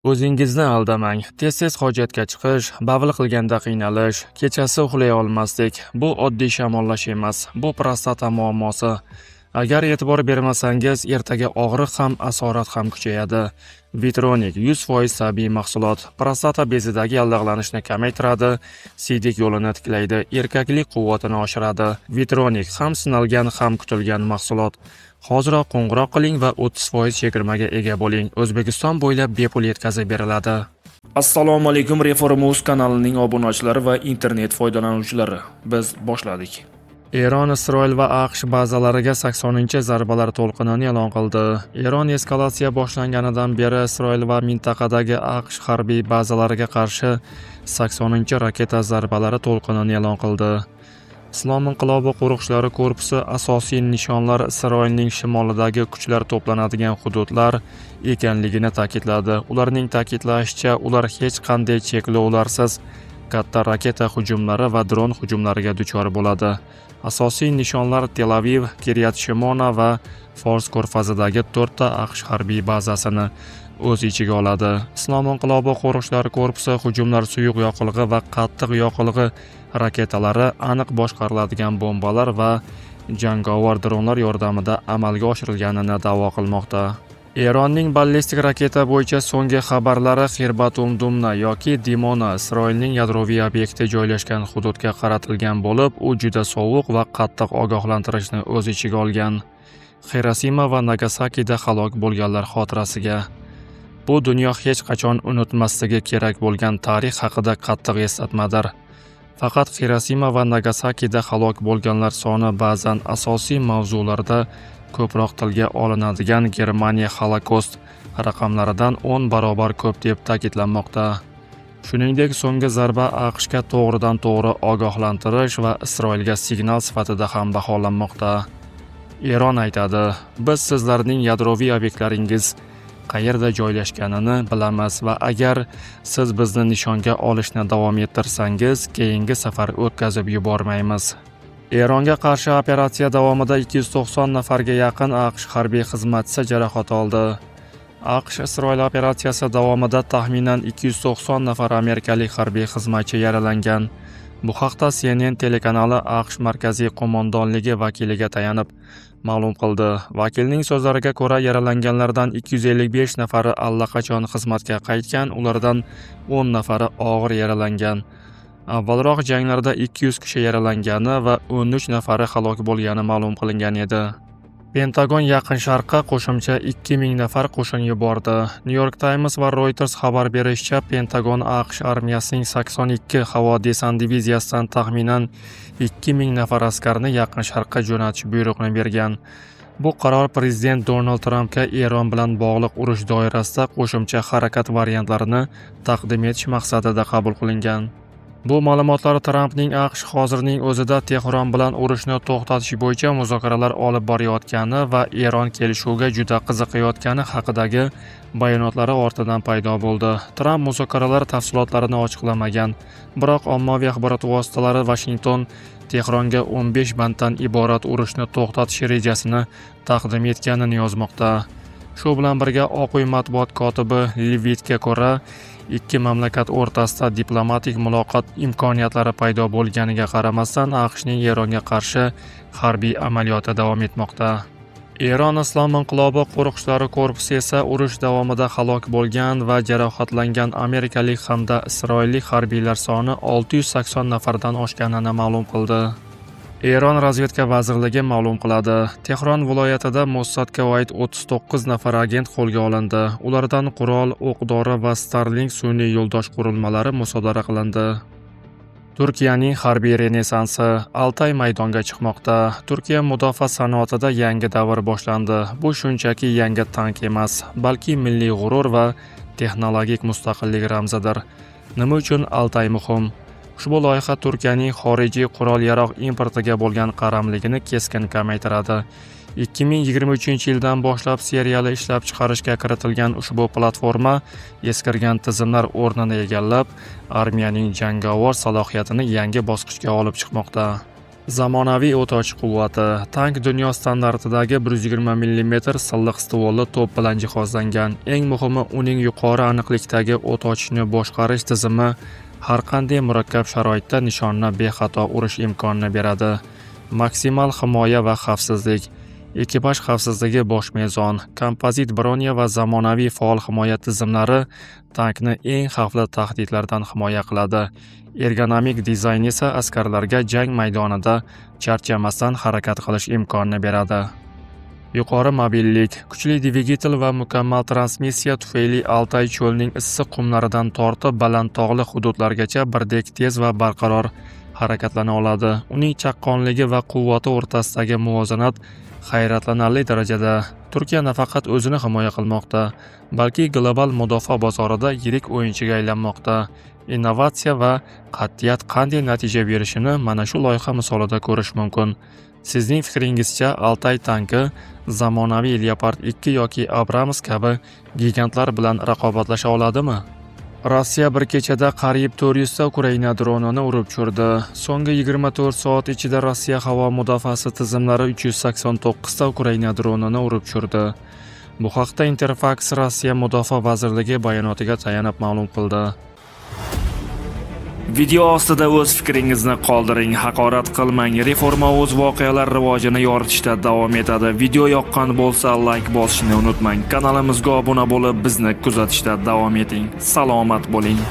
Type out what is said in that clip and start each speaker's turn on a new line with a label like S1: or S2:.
S1: O'zingizni aldamang. Tez-tez hojatga chiqish, bavul qilganda qiynalish, kechasi uxlay olmaslik. Bu oddiy shamollash emas, bu prostata muammosi. Agar e'tibor bermasangiz, ertaga og'riq ham, asorat ham kuchayadi. Vitronik 100% tabiiy mahsulot. Prostata bezidagi yallig'lanishni kamaytiradi, siydik yo'lini tiklaydi, erkaklik quvvatini oshiradi. Vitronik ham sinalgan, ham kutilgan mahsulot. Hoziroq qo'ng'iroq qiling va 30% chegirmaga ega bo'ling. O'zbekiston bo'ylab bepul yetkazib beriladi. Assalomu alaykum, Reformuz kanalining obunachilari va internet foydalanuvchilari. Biz boshladik. Eron, Isroil va AQSh bazalariga 80-zarbalar to'lqinini e'lon qildi. Eron eskalatsiya boshlanganidan beri Isroil va mintaqadagi AQSh harbiy bazalariga qarshi 80-raketa zarbalari to'lqinini e'lon qildi. Islom inqilobi qo'riqchilari korpusi asosiy nishonlar Isroilning shimolidagi kuchlar to'planadigan hududlar ekanligini ta'kidladi. Ularning ta'kidlashicha, ular hech qanday cheklovlarsiz katta raketa hujumlari va dron hujumlariga duchor bo'ladi. Asosiy nishonlar Tel Aviv, Kiryat Shimona va Fors ko'rfazidagi 4 ta AQSh harbiy bazasini o'z ichiga oladi. Islom inqilobi qo'riqchilari korpusi hujumlar suyuq yoqilg'i va qattiq yoqilg'i raketalari, aniq boshqariladigan bombalar va jangovar dronlar yordamida amalga oshirilganini da'vo qilmoqda. Eronning ballistik raketa bo'yicha so'nggi xabarlari Xirbatum Dumna yoki Dimona Isroilning yadroviy obyekti joylashgan hududga qaratilgan bo'lib, u juda sovuq va qattiq ogohlantirishni o'z ichiga olgan. Xirosima va Nagasakida halok bo'lganlar xotirasiga. Bu dunyo hech qachon unutmasligi kerak bo'lgan tarix haqida qattiq eslatmadir. Faqat Xirosima va Nagasakida halok bo'lganlar soni ba'zan asosiy mavzularda ko'proq tilga olinadigan Germaniya Holokost raqamlaridan 10 barobar ko'p deb ta'kidlanmoqda. Shuningdek, so'nggi zarba AQShga to'g'ridan-to'g'ri ogohlantirish va Isroilga signal sifatida ham baholanmoqda. Eron aytadi: "Biz sizlarning yadroviy obyektlaringiz qayerda joylashganini bilamiz va agar siz bizni nishonga olishni davom ettirsangiz, keyingi safar o'tkazib yubormaymiz." Eronga qarshi operatsiya davomida 290 nafarga yaqin AQSh harbiy xizmatchisi jarohat oldi. AQSh Isroil operatsiyasi davomida taxminan 290 nafar amerikalik harbiy xizmatchi yaralangan. Bu haqda CNN telekanali AQSh markaziy qo'mondonligi vakiliga tayanib ma'lum qildi. Vakilning so'zlariga ko'ra, yaralanganlardan 255 nafari allaqachon xizmatga qaytgan, ulardan 10 nafari og'ir yaralangan. Avvalroq janglarda 200 kishi yaralangani va 13 nafari halok bo'lgani ma'lum qilingan edi. Pentagon Yaqin Sharqqa qo'shimcha 2000 nafar qo'shin yubordi. New York Times va Reuters xabar berishicha, Pentagon AQSh armiyasining 82 havo desant diviziyasidan taxminan 2000 nafar askarni Yaqin Sharqqa jo'natish buyruqni bergan. Bu qaror prezident Donald Trampga Eron bilan bog'liq urush doirasida qo'shimcha harakat variantlarini taqdim etish maqsadida qabul qilingan. Bu ma'lumotlar Trampning AQSh hozirning o'zida Tehron bilan urushni to'xtatish bo'yicha muzokaralar olib borayotgani va Eron kelishuvga juda qiziqayotgani haqidagi bayonotlari ortidan paydo bo'ldi. Tramp muzokaralar tafsilotlarini ochiqlamagan, biroq ommaviy axborot vositalari Washington Tehronga 15 banddan iborat urushni to'xtatish rejasini taqdim etganini yozmoqda. Shu bilan birga Oq uy matbuot kotibi Levitga ko'ra, ikki mamlakat o'rtasida diplomatik muloqot imkoniyatlari paydo bo'lganiga qaramasdan AQShning Eronga qarshi harbiy amaliyoti davom etmoqda. Eron Islom inqilobi qo'riqchilari korpusi esa urush davomida halok bo'lgan va jarohatlangan amerikalik hamda isroillik harbiylar soni 680 nafardan oshganini ma'lum qildi. Eron razvedka vazirligi ma'lum qiladi. Tehron viloyatida Mossadga oid 39 nafar agent qo'lga olindi. Ulardan qurol, o'q-dori va Starlink sun'iy yo'ldosh qurilmalari musodara qilindi. Turkiyaning harbiy renessansi: Altay maydonga chiqmoqda. Turkiya mudofaa sanoatida yangi davr boshlandi. Bu shunchaki yangi tank emas, balki milliy g'urur va texnologik mustaqillik ramzidir. Nima uchun Altay muhim? Ushbu loyiha Turkiyaning xorijiy qurol-yarog' importiga bo'lgan qaramligini keskin kamaytiradi. 2023-yildan boshlab seriyali ishlab chiqarishga kiritilgan ushbu platforma eskirgan tizimlar o'rnini egallab, armiyaning jangovar salohiyatini yangi bosqichga olib chiqmoqda. Zamonaviy o'toch quvvati. Tank dunyo standartidagi 120 mm silliq stvolli to'p bilan jihozlangan. Eng muhimi, uning yuqori aniqlikdagi o'tochni boshqarish tizimi har qanday murakkab sharoitda nishonni bexato urish imkonini beradi. Maksimal himoya va xavfsizlik. Ekipaj xavfsizligi bosh mezon, kompozit bronya va zamonaviy faol himoya tizimlari tankni eng xavfli tahdidlardan himoya qiladi. Ergonomik dizayn esa askarlarga jang maydonida charchamasdan harakat qilish imkonini beradi. Yuqori mobillik, kuchli dvigatel va mukammal transmissiya tufayli Altay cho'lning issiq qumlaridan tortib baland tog'li hududlargacha birdek tez va barqaror harakatlana oladi. Uning chaqqonligi va quvvati o'rtasidagi muvozanat hayratlanarli darajada. Turkiya nafaqat o'zini himoya qilmoqda, balki global mudofaa bozorida yirik o'yinchiga aylanmoqda. Innovatsiya va qat'iyat qanday natija berishini mana shu loyiha misolida ko'rish mumkin. Sizning fikringizcha Altay tanki zamonaviy Leopard 2 yoki Abrams kabi gigantlar bilan raqobatlasha oladimi? Rossiya bir kechada qariyb 400 ta Ukraina dronini urib tushirdi. So'nggi 24 soat ichida Rossiya havo mudofaasi tizimlari 389 ta Ukraina dronini urib tushirdi. Bu haqda Interfax Rossiya Mudofaa vazirligi bayonotiga tayanib ma'lum qildi. Video ostida o'z fikringizni qoldiring, haqorat qilmang. Reforma o'z voqealar rivojini yoritishda davom etadi. Video yoqqan bo'lsa, like bosishni unutmang. Kanalimizga obuna bo'lib, bizni kuzatishda davom eting. Salomat bo'ling.